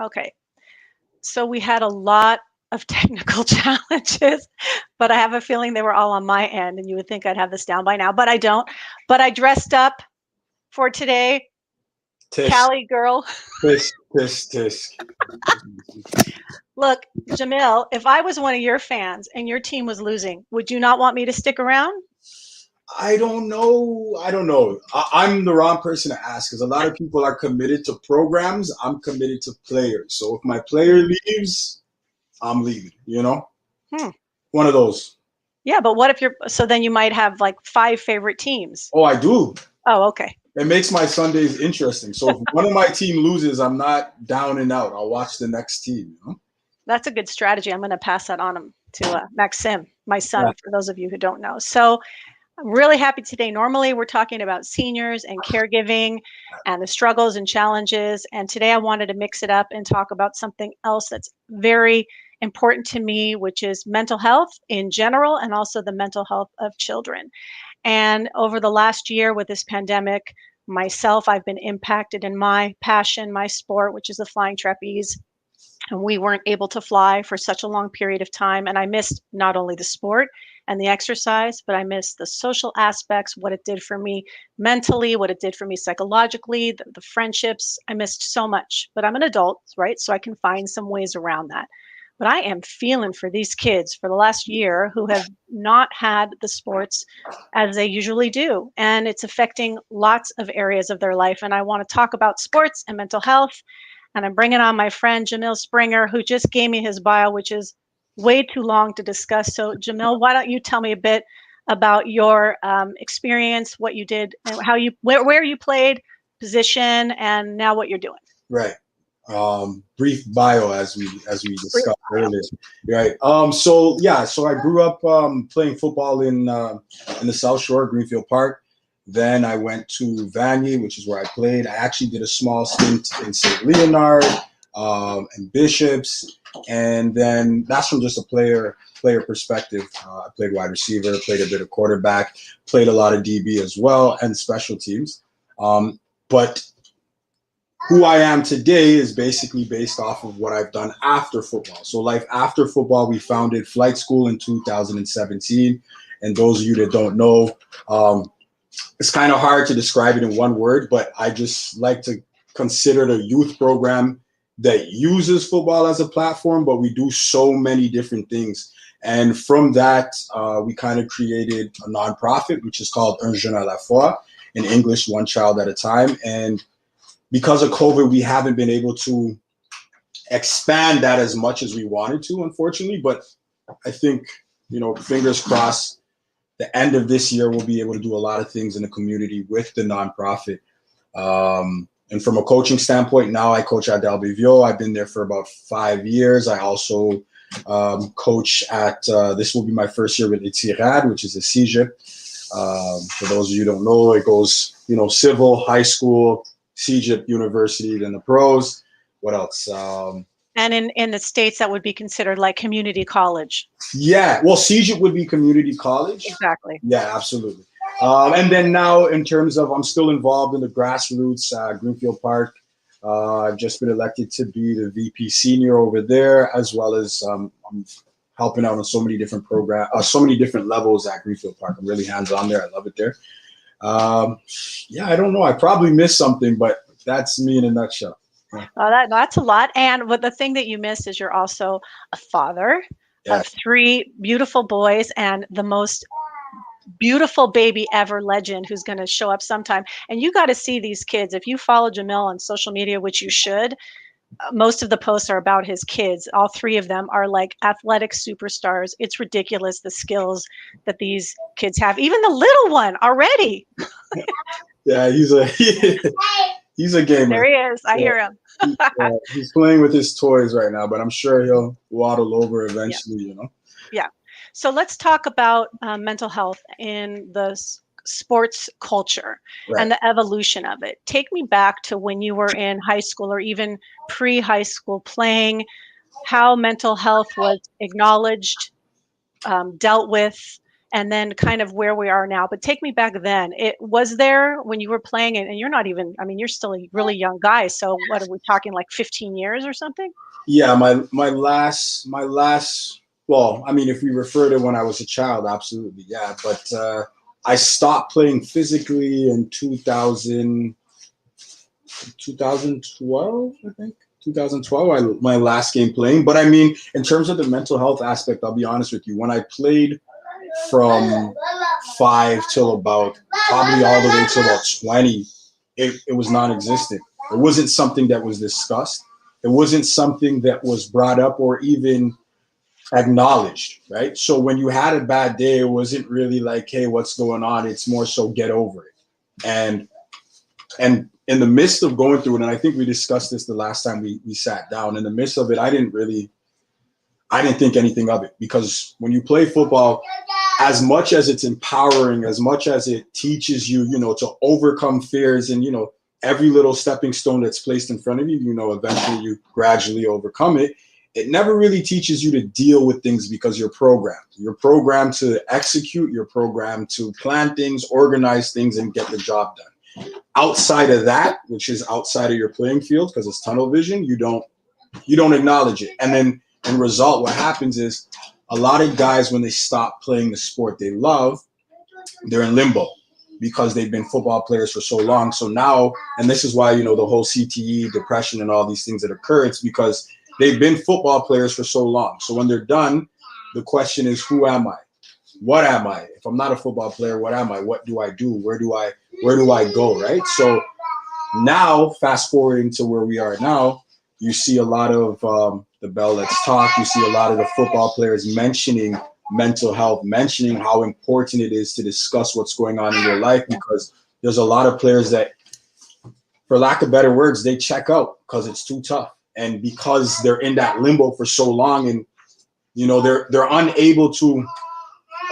Okay. So we had a lot of technical challenges, but I have a feeling they were all on my end, and you would think I'd have this down by now, but I don't. But I dressed up for today, Tisk, Cali girl. tisk, tisk, tisk. Look, Jamil, if I was one of your fans and your team was losing, would you not want me to stick around? I don't know. I don't know. I'm the wrong person to ask because a lot of people are committed to programs. I'm committed to players. So if my player Mm, leaves, I'm leaving. You know, hmm. one of those. Yeah, but what if you're so then you might have like five favorite teams. Oh, I do. Oh, okay. It makes my Sundays interesting. So if one of my team loses, I'm not down and out. I'll watch the next team. You know? That's a good strategy. I'm going to pass that on to Maxim, my Yeah. son, for those of you who don't know. So I'm really happy today. Normally, we're talking about seniors and caregiving and the struggles and challenges. And today, I wanted to mix it up and talk about something else that's very important to me, which is mental health in general and also the mental health of children. And over the last year with this pandemic, myself, I've been impacted in my passion, my sport, which is the flying trapeze, and we weren't able to fly for such a long period of time. And I missed not only the sport and the exercise, but I missed the social aspects, what it did for me mentally, what it did for me psychologically, the friendships. I missed so much, but I'm an adult, right? So I can find some ways around that. But I am feeling for these kids for the last year who have not had the sports as they usually do. And it's affecting lots of areas of their life. And I want to talk about sports and mental health, and I'm bringing on my friend Jamil Springer, who just gave me his bio, which is way too long to discuss. So, Jamil, why don't you tell me a bit about your experience, what you did, and how you where you played, position, and now what you're doing. Right. Brief bio as we Brief discussed bio. earlier. Right. So yeah. So I grew up playing football in the South Shore, Greenfield Park. Then I went to Vanier, which is where I played. I actually did a small stint in St. Leonard and Bishops, and then that's from just a player perspective. I played wide receiver, played a bit of quarterback, played a lot of DB as well, and special teams. But who I am today is basically based off of what I've done after football. So, life after football, we founded Flight School in 2017. And those of you that don't know, it's kind of hard to describe it in one word, but I just like to consider it a youth program that uses football as a platform, but we do so many different things. And from that, we kind of created a nonprofit, which is called Un Jeune à la Fois, in English, one child at a time. And because of COVID, we haven't been able to expand that as much as we wanted to, unfortunately. But I think, fingers crossed, the end of this year, we'll be able to do a lot of things in the community with the nonprofit. And from a coaching standpoint, now I coach at Del Bivio. I've been there for about 5 years. I also coach at, this will be my first year with Etirad, which is a CEGEP. For those of you who don't know, it goes, civil, high school, CEGEP, university, then the pros. What else? And in the States, that would be considered like community college. Yeah, well, CEGEP would be community college. Exactly. Yeah, absolutely. And then now, in terms of, I'm still involved in the grassroots, Greenfield Park. I've just been elected to be the VP senior over there, as well as I'm helping out on so many different so many different levels at Greenfield Park. I'm really hands-on there. I love it there. Yeah, I don't know. I probably missed something, but that's me in a nutshell. Yeah. That's a lot. And what the thing that you missed is you're also a father Yeah. of 3 beautiful boys and the most beautiful baby ever legend who's going to show up sometime. And you got to see these kids. If you follow Jamil on social media, which you should, most of the posts are about his kids. All 3 of them are like athletic superstars. It's ridiculous the skills that these kids have. Even the little one already. Yeah, he's a gamer. There he is. I hear him. He's playing with his toys right now, but I'm sure he'll waddle over eventually. Yeah. Yeah. So let's talk about mental health in the sports culture and the evolution of it. Take me back to when you were in high school or even pre-high school playing, how mental health was acknowledged, dealt with, and then kind of where we are now. But take me back then. It was there when you were playing, and you're not even, I mean, you're still a really young guy. So what are we talking, like 15 years or something? Yeah, my last. Well, I mean, if we refer to when I was a child, absolutely, yeah. But I stopped playing physically in 2012, I think. 2012, my last game playing. But I mean, in terms of the mental health aspect, I'll be honest with you. When I played from 5 till about probably all the way till about 20, it was non-existent. It wasn't something that was discussed. It wasn't something that was brought up or even acknowledged, right? So when you had a bad day, it wasn't really like, hey, what's going on? It's more so get over it. And and in the midst of going through it, and I think we discussed this the last time we sat down, in the midst of it, I didn't think anything of it, because when you play football, as much as it's empowering, as much as it teaches you, to overcome fears, and, every little stepping stone that's placed in front of you, eventually you gradually overcome it. It never really teaches you to deal with things, because you're programmed. You're programmed to execute, you're programmed to plan things, organize things, and get the job done. Outside of that, which is outside of your playing field, because it's tunnel vision, you don't acknowledge it. And then in result, what happens is a lot of guys, when they stop playing the sport they love, they're in limbo, because they've been football players for so long. So now, and this is why, the whole CTE, depression, and all these things that occur, it's because they've been football players for so long. So when they're done, the question is, who am I? What am I? If I'm not a football player, what am I? What do I do? Where do I go? Right? So now, fast forwarding to where we are now, you see a lot of the Bell Let's Talk. You see a lot of the football players mentioning mental health, mentioning how important it is to discuss what's going on in your life, because there's a lot of players that, for lack of better words, they check out because it's too tough, and because they're in that limbo for so long, and they're unable to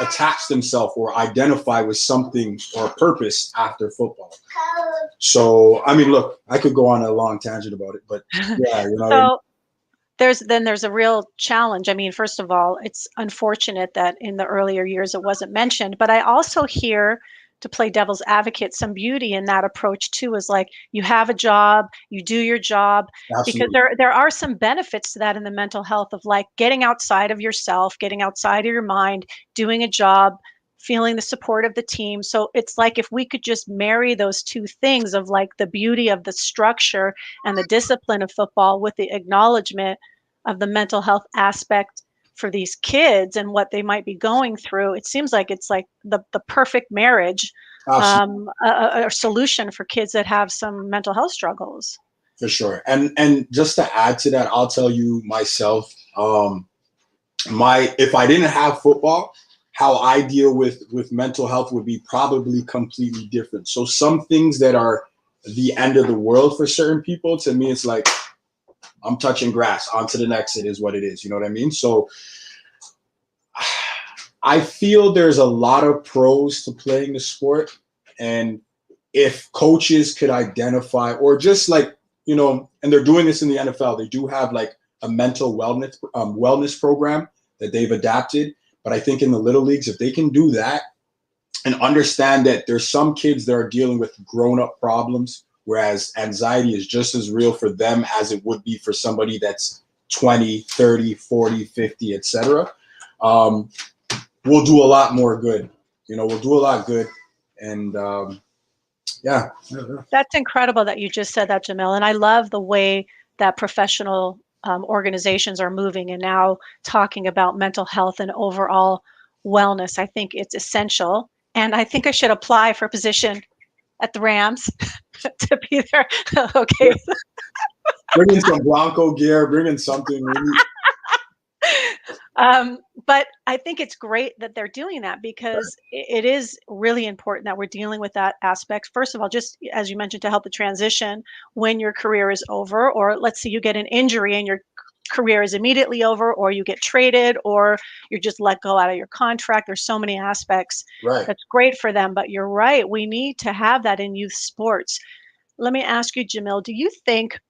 attach themselves or identify with something or a purpose after football. So, I mean, look, I could go on a long tangent about it, but yeah, So there's a real challenge. I mean, first of all, it's unfortunate that in the earlier years it wasn't mentioned, but I also hear, to play devil's advocate, some beauty in that approach too, is like, you have a job, you do your job, because absolutely. there are some benefits to that in the mental health of, like, getting outside of yourself, getting outside of your mind, doing a job, feeling the support of the team. So it's like, if we could just marry those two things of, like, the beauty of the structure and the discipline of football with the acknowledgement of the mental health aspect for these kids and what they might be going through, it seems like it's like the perfect marriage, Absolutely. a solution for kids that have some mental health struggles. For sure. And just to add to that, I'll tell you myself, my if I didn't have football, how I deal with mental health would be probably completely different. So some things that are the end of the world for certain people, to me, it's like, I'm touching grass. On to the next. It is what it is. You know what I mean? So I feel there's a lot of pros to playing the sport. And if coaches could identify, or just like, and they're doing this in the NFL, they do have like a mental wellness program that they've adapted. But I think in the little leagues, if they can do that and understand that there's some kids that are dealing with grown-up problems, whereas anxiety is just as real for them as it would be for somebody that's 20, 30, 40, 50, etc. We'll do a lot more good. We'll do a lot good. And yeah. That's incredible that you just said that, Jamil. And I love the way that professional organizations are moving and now talking about mental health and overall wellness. I think it's essential. And I think I should apply for a position at the Rams to be there. Okay. Bring in some Blanco gear, bring in something. But I think it's great that they're doing that, because it is really important that we're dealing with that aspect. First of all, just as you mentioned, to help the transition when your career is over, or let's say you get an injury and your career is immediately over, or you get traded, or you're just let go out of your contract. There's so many aspects Right. that's great for them. But you're right, we need to have that in youth sports. Let me ask you, Jamil, do you think,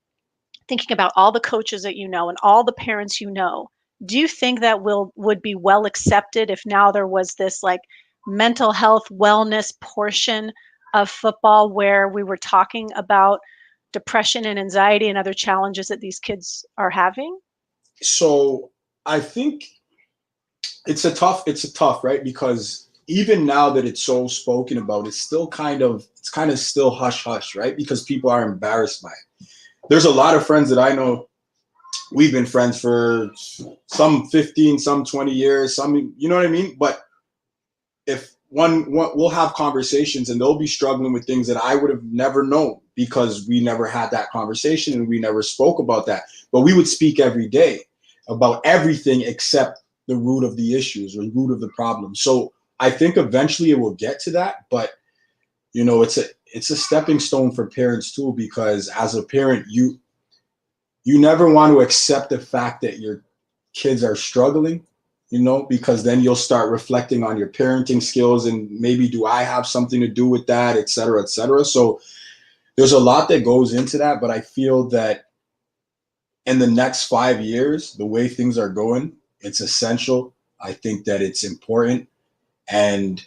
thinking about all the coaches that you know and all the parents you know, do you think that would be well accepted if now there was this like mental health wellness portion of football where we were talking about depression and anxiety and other challenges that these kids are having? So I think it's a tough, right? Because even now that it's so spoken about, it's kind of still hush hush, right? Because people are embarrassed by it. There's a lot of friends that I know, we've been friends for some 15, some 20 years, some, you know what I mean? But if one we'll have conversations and they'll be struggling with things that I would have never known because we never had that conversation and we never spoke about that. But we would speak every day about everything except the root of the issues or root of the problem. So I think eventually it will get to that, but it's a stepping stone for parents too, because as a parent, you never want to accept the fact that your kids are struggling, because then you'll start reflecting on your parenting skills and maybe do I have something to do with that, et cetera, et cetera. So there's a lot that goes into that, but I feel that in the next 5 years, the way things are going, it's essential. I think that it's important. And,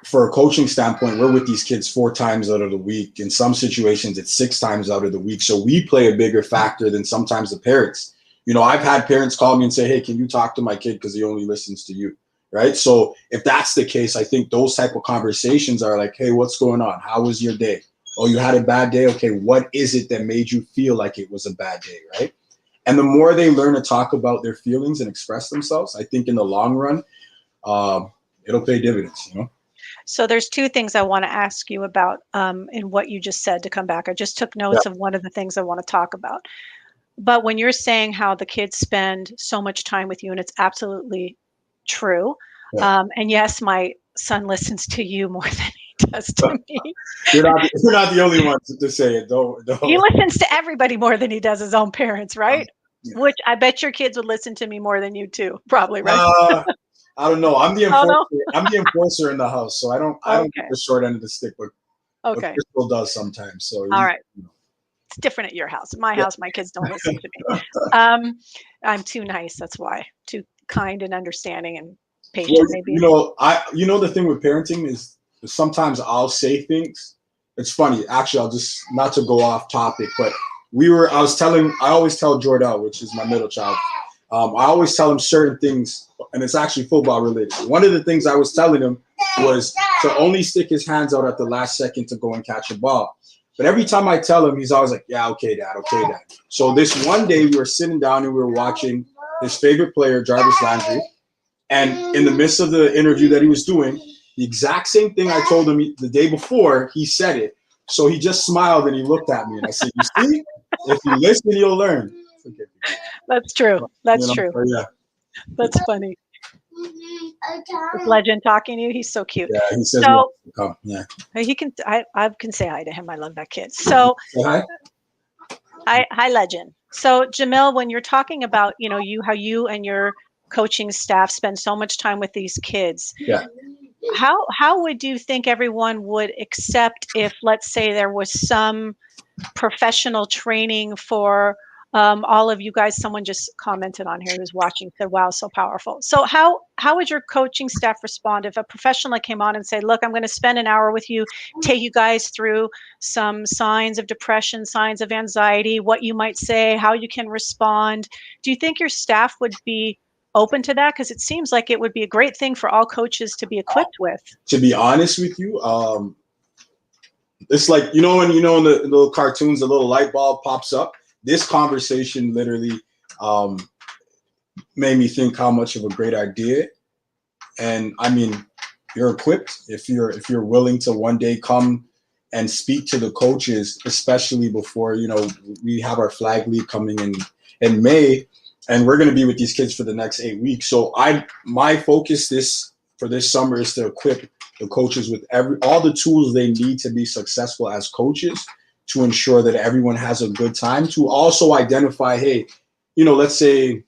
for a coaching standpoint, we're with these kids 4 times out of the week. In some situations, it's 6 times out of the week. So we play a bigger factor than sometimes the parents. I've had parents call me and say, hey, can you talk to my kid because he only listens to you, right? So if that's the case, I think those type of conversations are like, hey, what's going on? How was your day? Oh, you had a bad day? Okay, what is it that made you feel like it was a bad day, right? And the more they learn to talk about their feelings and express themselves, I think in the long run, it'll pay dividends, So there's 2 things I want to ask you about in what you just said to come back. I just took Yeah. notes of one of the things I want to talk about. But when you're saying how the kids spend so much time with you, and it's absolutely true. Yeah. And yes, my son listens to you more than he does to me. You're not the only one to say it. Don't. He listens to everybody more than he does his own parents, right? Yeah. Which I bet your kids would listen to me more than you too, probably, right? I don't know. I'm the Oh enforcer. no. I'm the enforcer in the house, so I don't get Okay. the short end of the stick, but Okay. Crystal does sometimes. So All right. It's different at your house. At my yeah. house, my kids don't listen to me. Um, I'm too nice. That's why. Too kind and understanding and Well, patient, maybe. the thing with parenting is sometimes I'll say things. It's funny, actually. I'll just not to go off topic, but I always tell Jordell, which is my middle child. I always tell him certain things, and it's actually football related. One of the things I was telling him was to only stick his hands out at the last second to go and catch a ball. But every time I tell him, he's always like, yeah, okay, Dad, okay, Dad. So this one day we were sitting down and we were watching his favorite player, Jarvis Landry. And in the midst of the interview that he was doing, the exact same thing I told him the day before, he said it. So he just smiled and he looked at me and I said, you see, if you listen, you'll learn. That's true. That's true. Yeah. That's funny. Is Legend talking to you? He's so cute. Yeah, he says he So wants to come. Yeah. he can. I can say hi to him. I love that kid. So Say hi. hi, Legend. So Jamil, when you're talking about how you and your coaching staff spend so much time with these kids, Yeah. how would you think everyone would accept if, let's say, there was some professional training for all of you guys? Someone just commented on here who's watching, said, wow, so powerful. So how would your coaching staff respond if a professional came on and said, look, I'm going to spend an hour with you, take you guys through some signs of depression, signs of anxiety, what you might say, how you can respond? Do you think your staff would be open to that? Because it seems like it would be a great thing for all coaches to be equipped with. To be honest with you, it's like, when in the little cartoons, the little light bulb pops up. This conversation literally made me think how much of a great idea. And I mean, you're equipped if you're willing to one day come and speak to the coaches, especially before, we have our flag league coming in May, and we're going to be with these kids for the next 8 weeks. So my focus for this summer is to equip the coaches with all the tools they need to be successful as coaches, to ensure that everyone has a good time, to also identify, hey, let's say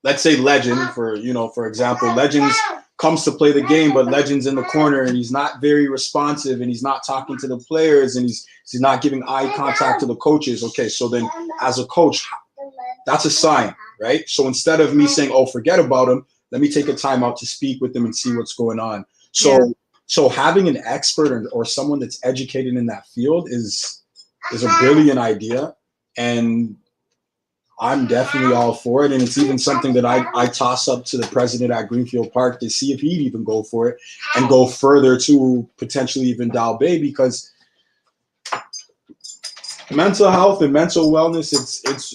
Legend, for example, Legends comes to play the game, but Legend's in the corner and he's not very responsive and he's not talking to the players and he's not giving eye contact to the coaches. Okay, so then as a coach, that's a sign, right? So instead of me saying, oh, forget about them, let me take a time out to speak with them and see what's going on. So, Yeah. so having an expert or someone that's educated in that field is a brilliant idea. And I'm definitely all for it. And it's even something that I toss up to the president at Greenfield Park to see if he'd even go for it and go further to potentially even Dow Bay, because mental health and mental wellness,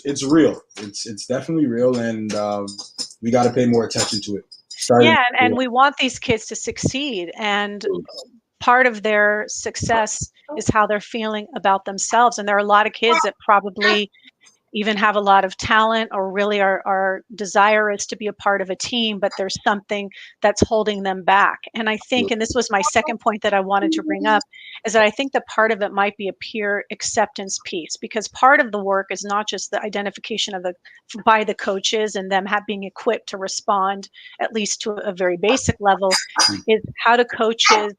it's real. It's definitely real, and we got to pay more attention to it. Starting, Yeah, and we want these kids to succeed, and part of their success is how they're feeling about themselves. And there are a lot of kids that probably even have a lot of talent or really are desirous to be a part of a team, but there's something that's holding them back. And I think, and this was my second point that I wanted to bring up, is that I think that part of it might be a peer acceptance piece, because part of the work is not just the identification of by the coaches and them being equipped to respond, at least to a very basic level, is how do coaches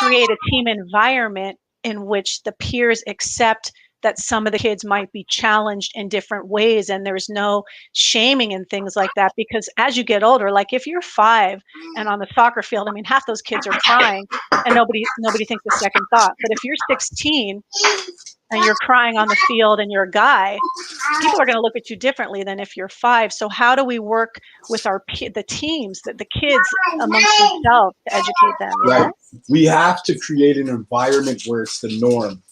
create a team environment in which the peers accept that some of the kids might be challenged in different ways, and there's no shaming and things like that. Because as you get older, like if you're 5 and on the soccer field, I mean, half those kids are crying and nobody thinks a second thought. But if you're 16 and you're crying on the field and you're a guy, people are going to look at you differently than if you're 5. So how do we work with the teams, the kids amongst themselves, to educate them, you right. know? We have to create an environment where it's the norm.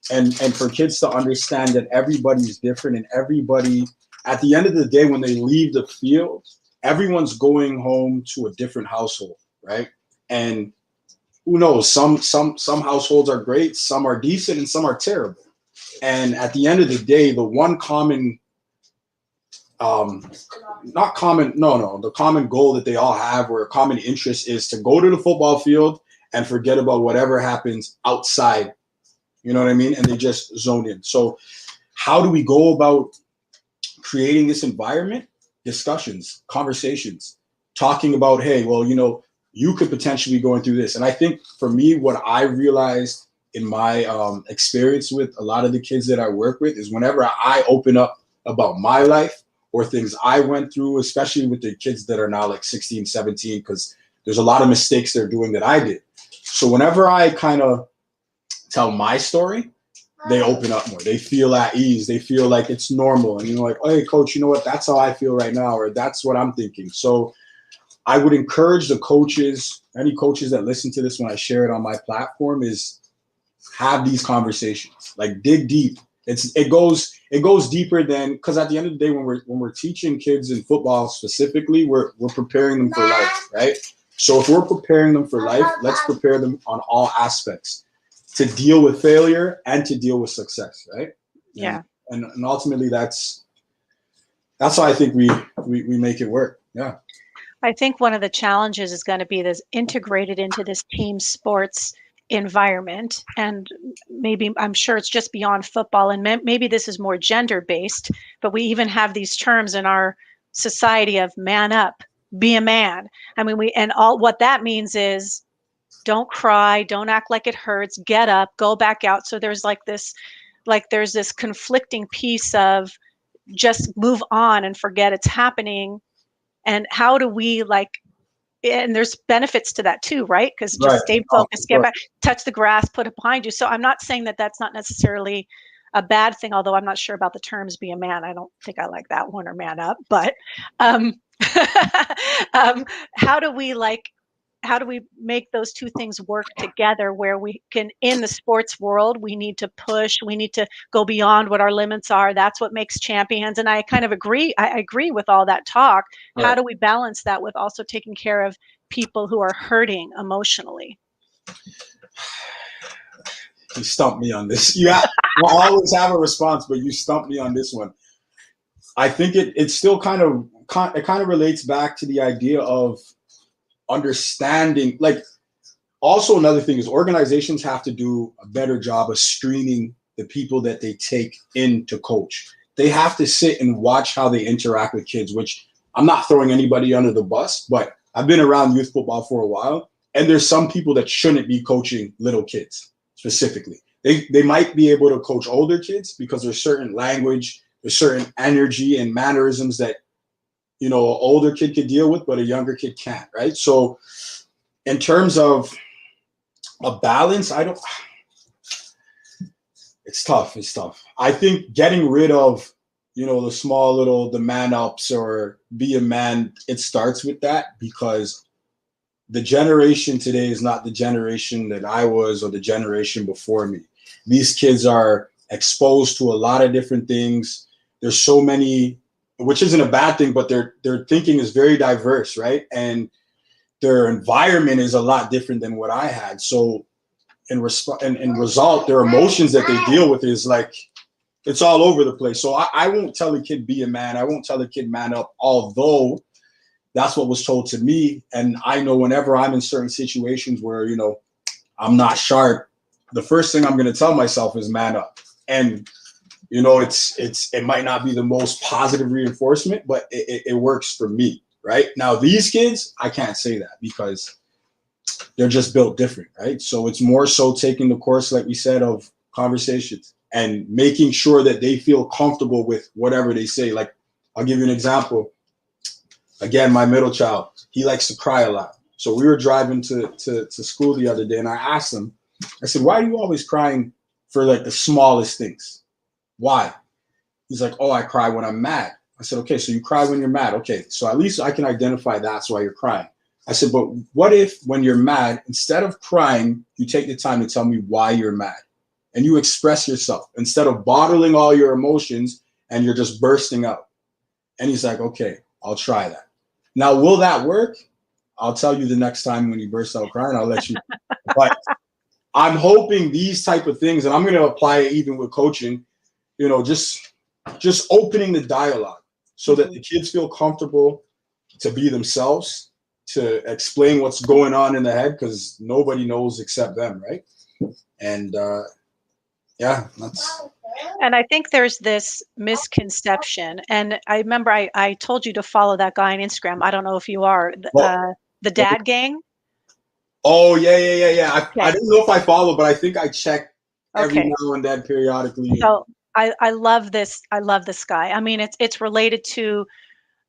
And for kids to understand that everybody's different, and everybody, at the end of the day, when they leave the field, everyone's going home to a different household, right? And who knows, some households are great, some are decent, and some are terrible. And at the end of the day, the one common the common goal that they all have, or a common interest, is to go to the football field and forget about whatever happens outside. You know what I mean? And they just zone in. So how do we go about creating this environment? Discussions, conversations, talking about, hey, well, you could potentially be going through this. And I think for me, what I realized in my experience with a lot of the kids that I work with is whenever I open up about my life or things I went through, especially with the kids that are now like 16, 17, because there's a lot of mistakes they're doing that I did. So whenever I kind of tell my story, they open up more. They feel at ease. They feel like it's normal. And like, oh, hey, coach, you know what? That's how I feel right now, or that's what I'm thinking. So I would encourage the coaches, any coaches that listen to this when I share it on my platform, is have these conversations. Like, dig deep. It goes deeper than, because at the end of the day, when we're teaching kids in football specifically, we're preparing them for life, right? So if we're preparing them for life, let's prepare them on all aspects, to deal with failure and to deal with success, right? Yeah. And ultimately, that's how I think we make it work. Yeah. I think one of the challenges is going to be this integrated into this team sports environment. And maybe, I'm sure it's just beyond football, and maybe this is more gender based, but we even have these terms in our society of man up, be a man. I mean, and all what that means is don't cry, don't act like it hurts, get up, go back out. So there's there's this conflicting piece of just move on and forget it's happening. And how do we and there's benefits to that too, right? Because just Right. stay focused, get back, touch the grass, put it behind you. So I'm not saying that that's not necessarily a bad thing, although I'm not sure about the terms be a man. I don't think I like that one, or man up. But um, how do we make those two things work together, where we can, in the sports world, we need to push, we need to go beyond what our limits are. That's what makes champions. And I kind of agree. I agree with all that talk. Right. How do we balance that with also taking care of people who are hurting emotionally? You stumped me on this. We'll always have a response, but you stumped me on this one. I think it still kind of relates back to the idea of understanding. Like, also another thing is organizations have to do a better job of screening the people that they take in to coach. They have to sit and watch how they interact with kids, which I'm not throwing anybody under the bus, but I've been around youth football for a while, and there's some people that shouldn't be coaching little kids specifically. They might be able to coach older kids because there's certain language, There's certain energy and mannerisms that, you know, an older kid could deal with, but a younger kid can't, right? So in terms of a balance, it's tough. It's tough. I think getting rid of, you know, the small little, the man ups or be a man, it starts with that, because the generation today is not the generation that I was or the generation before me. These kids are exposed to a lot of different things. There's so many, which isn't a bad thing, but their thinking is very diverse, right? And their environment is a lot different than what I had. So in result, their emotions that they deal with is like, it's all over the place. So I won't tell a kid be a man. I won't tell a kid man up, although that's what was told to me. And I know whenever I'm in certain situations where, you know, I'm not sharp, the first thing I'm going to tell myself is man up. And, you know, it might not be the most positive reinforcement, but it works for me. Right now, these kids, I can't say that because they're just built different. Right. So it's more so taking the course, like we said, of conversations and making sure that they feel comfortable with whatever they say. Like, I'll give you an example. Again, my middle child, he likes to cry a lot. So we were driving to school the other day, and I asked him, I said, why are you always crying for like the smallest things? Why? He's like, oh, I cry when I'm mad. I said, okay, so you cry when you're mad. Okay, so at least I can identify that's why you're crying. I said, but what if when you're mad, instead of crying, you take the time to tell me why you're mad and you express yourself instead of bottling all your emotions and you're just bursting out? And he's like, okay, I'll try that. Now, will that work? I'll tell you the next time when he bursts out crying, I'll let you know. But I'm hoping these type of things, and I'm going to apply it even with coaching, you know, just opening the dialogue so that the kids feel comfortable to be themselves, to explain what's going on in the head, because nobody knows except them, right? And yeah, that's. And I think there's this misconception. And I remember I told you to follow that guy on Instagram. I don't know if you are the Dad Gang. Oh yeah. I Okay. don't know if I follow, but I think I check every Okay. now and then periodically. So I love this. I love this guy. I mean, it's related to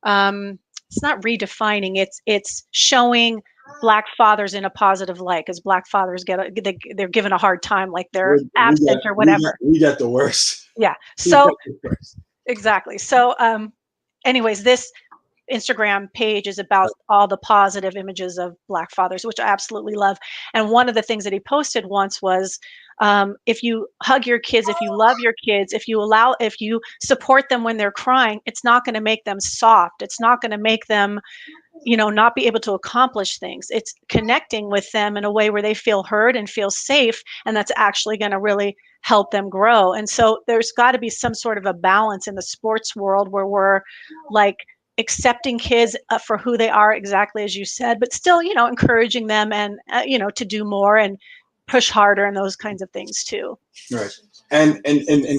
it's not redefining. It's showing Black fathers in a positive light, because Black fathers they're given a hard time, like they're absent or whatever. We get the worst. Yeah. We get So the worst. exactly. So anyways, this Instagram page is about all the positive images of Black fathers, which I absolutely love. And one of the things that he posted once was, if you hug your kids, if you love your kids, if you support them when they're crying, it's not going to make them soft. It's not going to make them, not be able to accomplish things. It's connecting with them in a way where they feel heard and feel safe. And that's actually going to really help them grow. And so there's got to be some sort of a balance in the sports world where we're like, accepting kids for who they are, exactly as you said, but still, encouraging them and, to do more and push harder and those kinds of things too. Right. And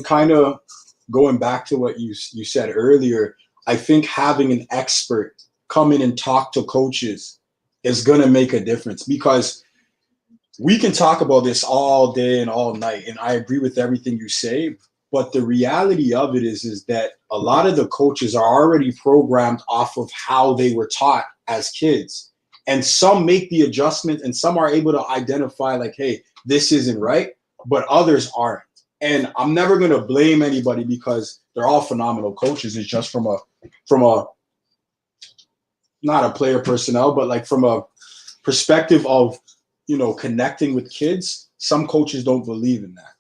kind of going back to what you said earlier, I think having an expert come in and talk to coaches is going to make a difference, because we can talk about this all day and all night. And I agree with everything you say. But the reality of it is that a lot of the coaches are already programmed off of how they were taught as kids. And some make the adjustment and some are able to identify like, hey, this isn't right, but others aren't. And I'm never going to blame anybody because they're all phenomenal coaches. It's just from a not a player personnel, but like from a perspective of, connecting with kids, some coaches don't believe in that.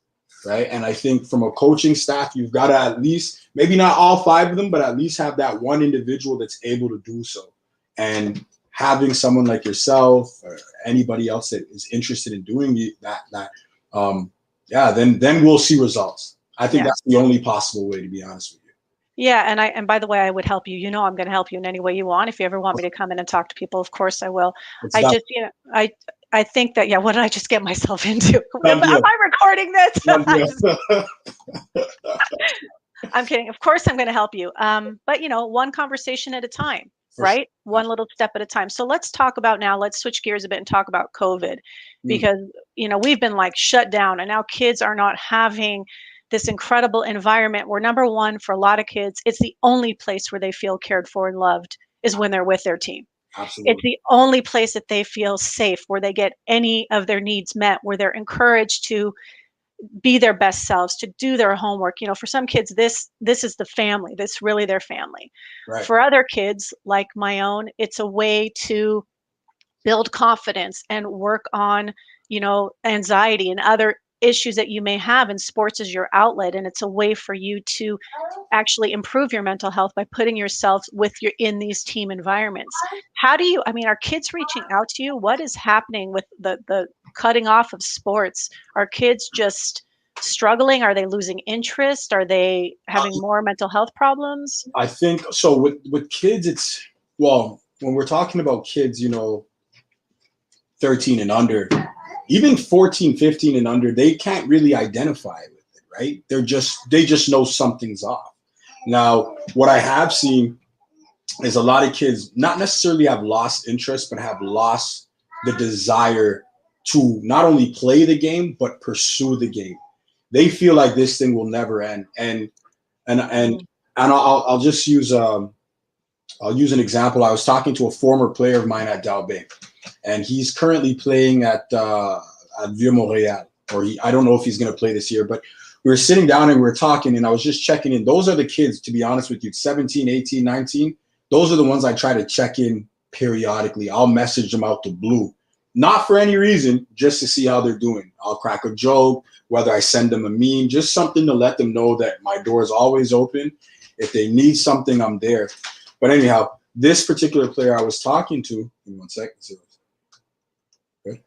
Right. And I think from a coaching staff, you've got to at least, maybe not all 5 of them, but at least have that one individual that's able to do so. And having someone like yourself or anybody else that is interested in doing that, then we'll see results. I think that's the only possible way, to be honest with you. Yeah. And by the way, I would help you. I'm going to help you in any way you want. If you ever want me to come in and talk to people, of course I will. I think that, what did I just get myself into? Am I recording this? I'm kidding. Of course I'm going to help you. But one conversation at a time, right? Sure. One little step at a time. So let's switch gears a bit and talk about COVID, because, we've been like shut down, and now kids are not having this incredible environment where, number one, for a lot of kids, it's the only place where they feel cared for and loved is when they're with their team. It's Absolutely. the only place that they feel safe, where they get any of their needs met, where they're encouraged to be their best selves, to do their homework. For some kids, this is the family. This really their family. Right. For other kids, like my own, it's a way to build confidence and work on, anxiety and other issues that you may have, and sports is your outlet, and it's a way for you to actually improve your mental health by putting yourself with your in these team environments. How do you, I mean, are kids reaching out to you? What is happening with the cutting off of sports? Are kids just struggling? Are they losing interest? Are they having more mental health problems? I think so. With kids, it's, well, when we're talking about kids, 13 and under, even 14, 15 and under, they can't really identify with it, right? They just know something's off. Now, what I have seen is a lot of kids not necessarily have lost interest, but have lost the desire to not only play the game, but pursue the game. They feel like this thing will never end. And Mm. I'll just use I'll use an example. I was talking to a former player of mine at Dalbay, and he's currently playing at Vieux Montréal, or I don't know if he's going to play this year, but we were sitting down and we were talking, and I was just checking in. Those are the kids, to be honest with you, 17, 18, 19. Those are the ones I try to check in periodically. I'll message them out the blue, not for any reason, just to see how they're doing. I'll crack a joke, whether I send them a meme, just something to let them know that my door is always open. If they need something, I'm there. But anyhow, this particular player I was talking to, give me 1 second. Okay.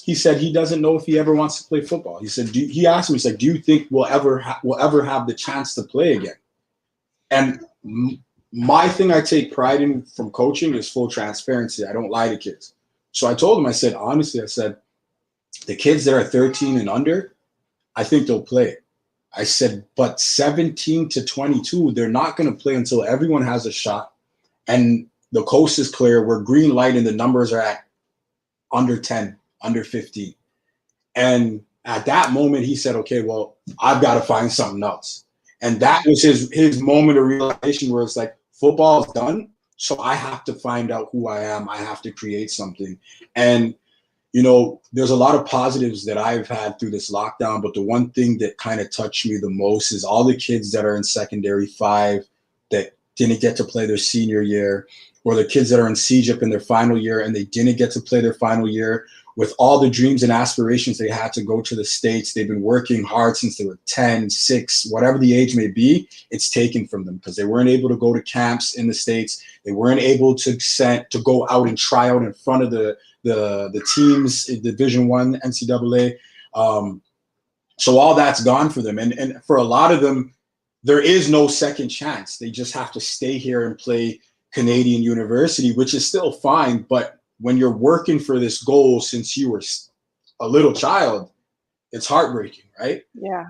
He said he doesn't know if he ever wants to play football. He said, he asked me, he's like, do you think we'll ever have the chance to play again? And my thing I take pride in from coaching is full transparency. I don't lie to kids. So I told him, I said, honestly, I said, the kids that are 13 and under, I think they'll play. I said, but 17 to 22, they're not going to play until everyone has a shot and the coast is clear. We're green light and the numbers are at under 10, under 15. And at that moment, he said, okay, well, I've got to find something else. And that was his moment of realization where it's like, football is done. So I have to find out who I am. I have to create something. And there's a lot of positives that I've had through this lockdown, but the one thing that kind of touched me the most is all the kids that are in secondary 5 that didn't get to play their senior year, or the kids that are in CEGEP in their final year and they didn't get to play their final year with all the dreams and aspirations they had to go to the States. They've been working hard since they were 10, 6, whatever the age may be. It's taken from them because they weren't able to go to camps in the States. They weren't able to go out and try out in front of the teams in Division I NCAA. So all that's gone for them. And for a lot of them, there is no second chance. They just have to stay here and play Canadian University, which is still fine. But when you're working for this goal since you were a little child, it's heartbreaking, right? Yeah.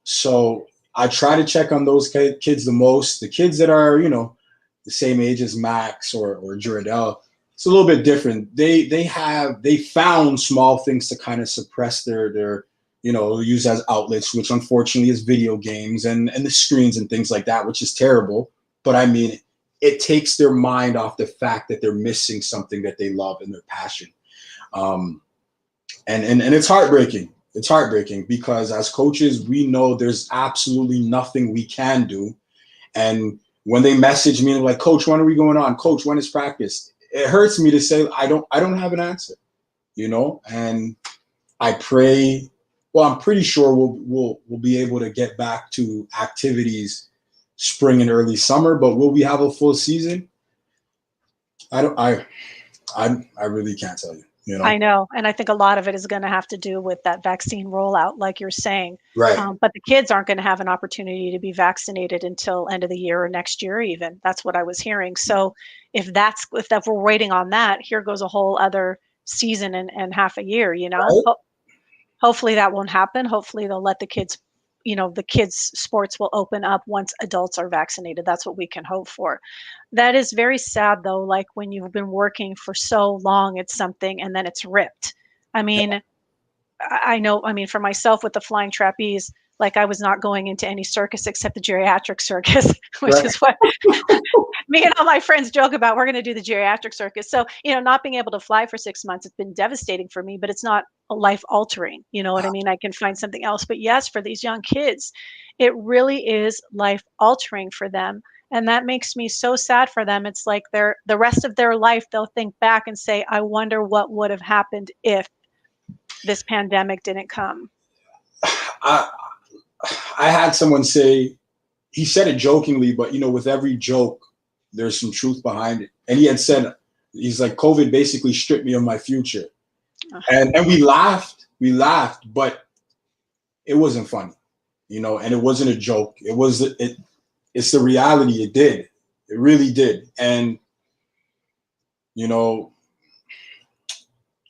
So I try to check on those kids the most. The kids that are, the same age as Max or Jardel, it's a little bit different. They found small things to kind of suppress their use as outlets, which unfortunately is video games and the screens and things like that, which is terrible. But I mean, it takes their mind off the fact that they're missing something that they love and their passion. And it's heartbreaking. It's heartbreaking because as coaches, we know there's absolutely nothing we can do. And when they message me like, Coach, when are we going on? Coach, when is practice? It hurts me to say I don't have an answer, and I pray. Well, I'm pretty sure we'll be able to get back to activities spring and early summer, but will we have a full season? I really can't tell you. I know. And I think a lot of it is going to have to do with that vaccine rollout, like you're saying. Right. But the kids aren't going to have an opportunity to be vaccinated until end of the year or next year, even. That's what I was hearing. So if we're waiting on that, here goes a whole other season and half a year, Right. Hopefully that won't happen. Hopefully they'll let the kids, the kids' sports will open up once adults are vaccinated. That's what we can hope for. That is very sad, though, like when you've been working for so long at something and then it's ripped. I mean, I know, I mean, for myself with the flying trapeze, like I was not going into any circus except the geriatric circus, which Right. is what me and all my friends joke about. We're going to do the geriatric circus. So, not being able to fly for 6 months, it's been devastating for me, but it's not a life altering. You know what I mean? I can find something else. But yes, for these young kids, it really is life altering for them. And that makes me so sad for them. It's like the rest of their life, they'll think back and say, I wonder what would have happened if this pandemic didn't come. I I had someone say, he said it jokingly, but with every joke, there's some truth behind it. And he had said, he's like, COVID basically stripped me of my future. And we laughed, but it wasn't funny, and it wasn't a joke. It's the reality. It really did. And you know,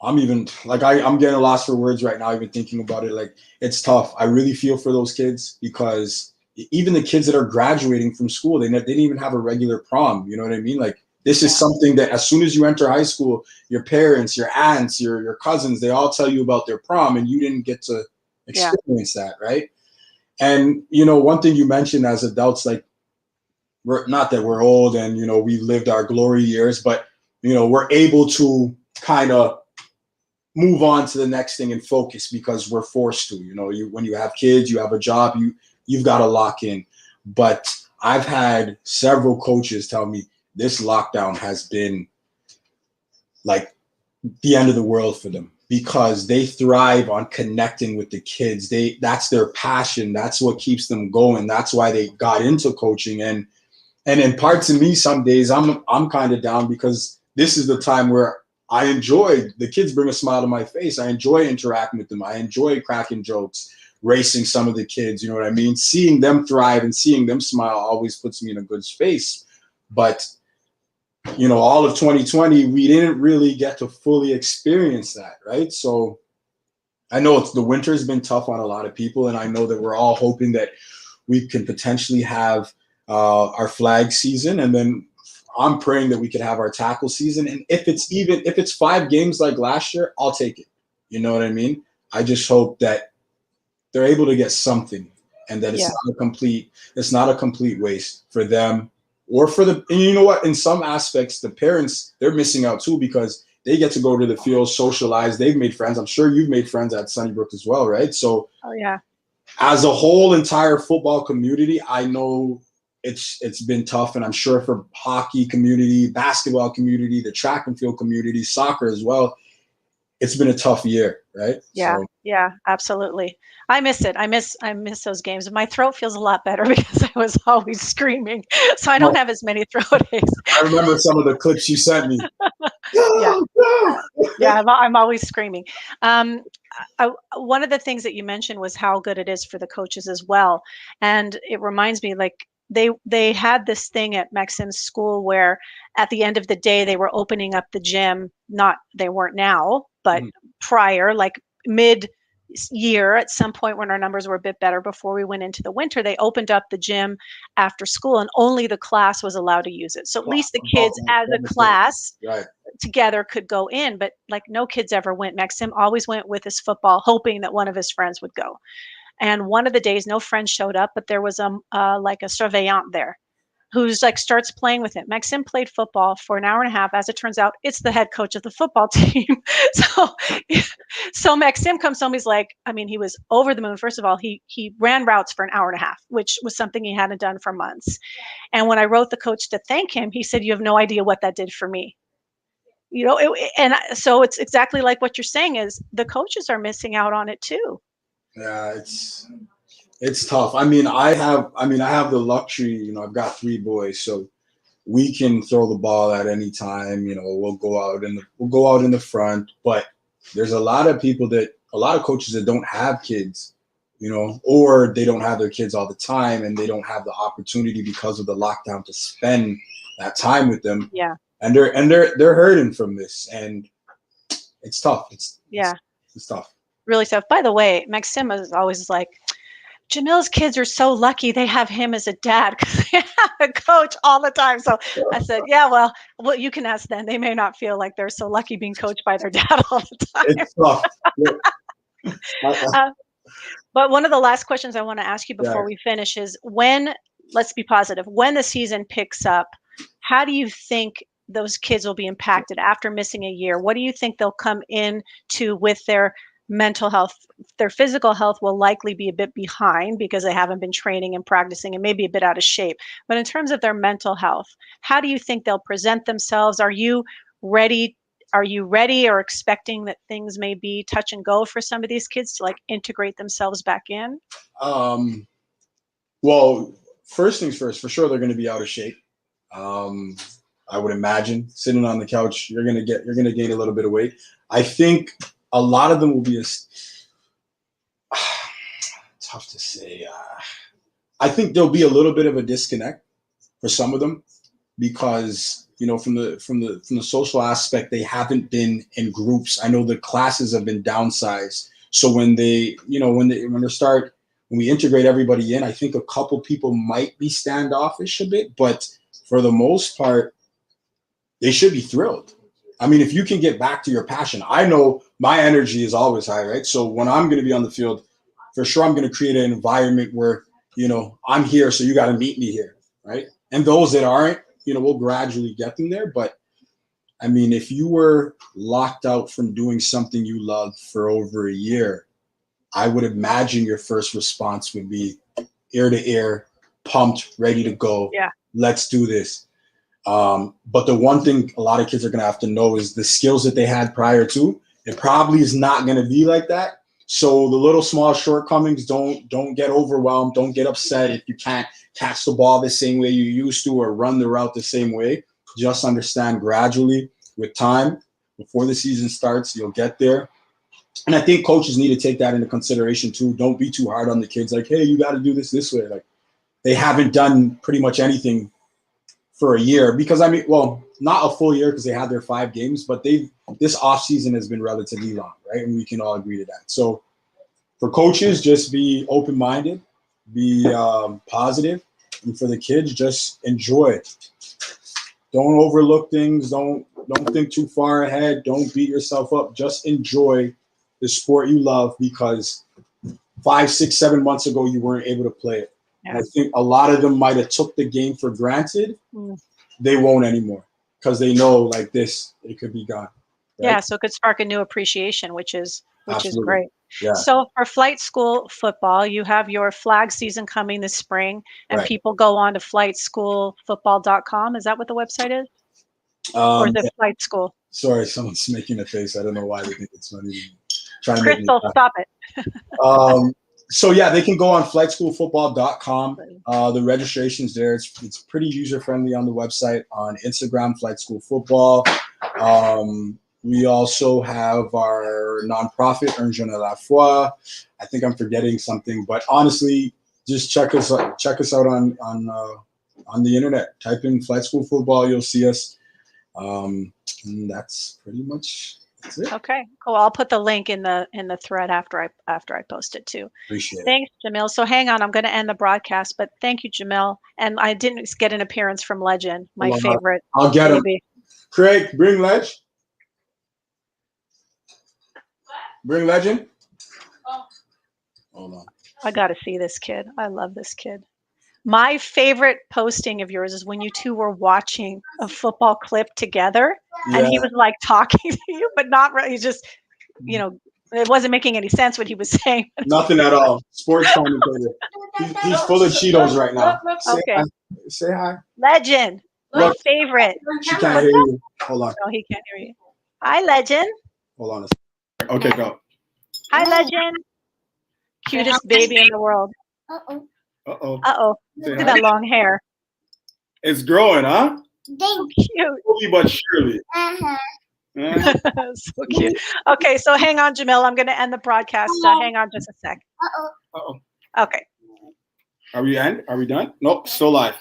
I'm even like I'm getting lost for words right now, even thinking about it. Like, it's tough. I really feel for those kids, because even the kids that are graduating from school, they didn't even have a regular prom. You know what I mean? Like, this is Yeah. something that as soon as you enter high school, your parents, your aunts, your cousins, they all tell you about their prom, and you didn't get to Yeah. experience that, right? And one thing you mentioned, as adults, like, we're not that we're old and we lived our glory years, but we're able to kind of move on to the next thing and focus, because we're forced to. When you have kids, you have a job, you've got to lock in. But I've had several coaches tell me this lockdown has been like the end of the world for them, because they thrive on connecting with the kids. That's their passion. That's what keeps them going. That's why they got into coaching. And in parts of me, some days I'm kind of down, because this is the time where I enjoy the kids bring a smile to my face. I enjoy interacting with them. I enjoy cracking jokes, racing some of the kids. You know what I mean? Seeing them thrive and seeing them smile always puts me in a good space. But all of 2020, we didn't really get to fully experience that, right? So I know the winter's been tough on a lot of people, and I know that we're all hoping that we can potentially have our flag season, and then I'm praying that we could have our tackle season. And if it's 5 games like last year, I'll take it. You know what I mean? I just hope that they're able to get something, and that Yeah. it's not a complete waste for them, or for the. And you know what? In some aspects, the parents, they're missing out too, because they get to go to the field, socialize. They've made friends. I'm sure you've made friends at Sunnybrook as well, right? So Oh, yeah. as a whole entire football community, I know it's been tough, and I'm sure for hockey community, basketball community, the track and field community, soccer as well, it's been a tough year, right? Yeah, So yeah, absolutely. I miss it. I miss those games. My throat feels a lot better because I was always screaming, so I don't have as many throat aches. I remember some of the clips you sent me. Yeah, No, no. yeah, I'm always screaming. Um, One of the things that you mentioned was how good it is for the coaches as well, and it reminds me, like, they had this thing at Maxim's school where at the end of the day they were opening up the gym. Not they weren't now, but Mhm. prior, like mid year, at some point when our numbers were a bit better before we went into the winter, they opened up the gym after school, and only the class was allowed to use it. So at least the kids as a class Right. together could go in, but like no kids ever went. Maxim always went with his football, hoping that one of his friends would go. And one of the days, no friend showed up, but there was like a surveillant there who's like starts playing with him. Maxim played football for an hour and a half. As it turns out, it's the head coach of the football team. so, so Maxim comes home. He's like, I mean, he was over the moon. First of all, he ran routes for an hour and a half, which was something he hadn't done for months. And when I wrote the coach to thank him, he said, "You have no idea what that did for me." So it's exactly like what you're saying is the coaches are missing out on it too. Yeah, it's tough. I mean, I have the luxury. I've got 3 boys, so we can throw the ball at any time. We'll go out in the front, but there's a lot of coaches that don't have kids, or they don't have their kids all the time, and they don't have the opportunity because of the lockdown to spend that time with them, Yeah, and they're hurting from this, and it's tough. It's, yeah, it's tough. really tough. By the way, Maxima is always like, Jamil's kids are so lucky they have him as a dad because they have a coach all the time. So I said, yeah, well, you can ask them. They may not feel like they're so lucky being coached by their dad all the time. It's tough. Uh, but one of the last questions I want to ask you Yeah. before we finish is when, let's be positive, when the season picks up, how do you think those kids will be impacted after missing a year? What do you think they'll come in to with their mental health? Their physical health will likely be a bit behind because they haven't been training and practicing and maybe a bit out of shape. But in terms of their mental health, how do you think they'll present themselves? Ready are you ready or expecting that things may be touch and go for some of these kids to like integrate themselves back in? Um, well, first things first, for sure they're going to be out of shape. Um, I would imagine sitting on the couch, you're going to gain a little bit of weight. I think a lot of them will be tough to say. I think there'll be a little bit of a disconnect for some of them because from the social aspect, they haven't been in groups. I know the classes have been downsized, so when we integrate everybody in, I think a couple people might be standoffish a bit, but for the most part, they should be thrilled. I mean, if you can get back to your passion, I know my energy is always high, right? So when I'm going to be on the field, for sure, I'm going to create an environment where, I'm here, so you got to meet me here, right? And those that aren't, we'll gradually get them there. But I mean, if you were locked out from doing something you loved for over a year, I would imagine your first response would be ear to ear, pumped, ready to go. Yeah. Let's do this. But the one thing a lot of kids are going to have to know is the skills that they had prior to, it probably is not going to be like that. So the little small shortcomings, don't get overwhelmed. Don't get upset if you can't catch the ball the same way you used to or run the route the same way. Just understand gradually with time, before the season starts, you'll get there. And I think coaches need to take that into consideration too. Don't be too hard on the kids. Like, hey, you got to do this way. Like, they haven't done pretty much anything for a year because not a full year because they had their 5 games, but this off season has been relatively long, right? And we can all agree to that. So for coaches, just be open-minded, be positive, and for the kids, just enjoy it. Don't overlook things. Don't think too far ahead. Don't beat yourself up. Just enjoy the sport you love because 5, 6, 7 months ago you weren't able to play it. Yeah. And I think a lot of them might have took the game for granted. They won't anymore because they know like this, it could be gone. Right? Yeah, so it could spark a new appreciation, which is Absolutely. great. Yeah. So for flight school football, you have your flag season coming this spring, and Right. people go on to flightschoolfootball.com. Is that what the website is? Or is it flight school? Sorry, someone's making a face. I don't know why they think it's funny. Trying to Crystal, stop it. So yeah, they can go on flightschoolfootball.com. The registration's there. It's pretty user friendly on the website. On Instagram, Flight School Football. We also have our nonprofit, Un Jeune à la Fois. I think I'm forgetting something, but honestly, just check us out on the internet. Type in Flight School Football, you'll see us. And that's pretty much it. Okay, cool. I'll put the link in the thread after I post it too. Appreciate it. Thanks, Jamil. So hang on, I'm going to end the broadcast, but thank you, Jamil. And I didn't get an appearance from Legend, my favorite. I'll get him. Craig, bring Leg. Bring Legend. Hold on. I got to see this kid. I love this kid. My favorite posting of yours is when you two were watching a football clip together, and he was like talking to you, but not really. Just, it wasn't making any sense what he was saying. Nothing at all. Sports commentator. He's full of Cheetos right now. Say hi. Legend. My favorite. She can't hear you. Hold on. No, he can't hear you. Hi, Legend. Hold on a second. Okay, go. Hi, Legend. Cutest baby in the world. Uh-oh. Look at that long hair. It's growing, huh? So cute. Slowly but surely. So cute. Okay, so hang on, Jamil. I'm going to end the broadcast. Hang on just a sec. Uh-oh. Okay. Are we done? Nope, still live.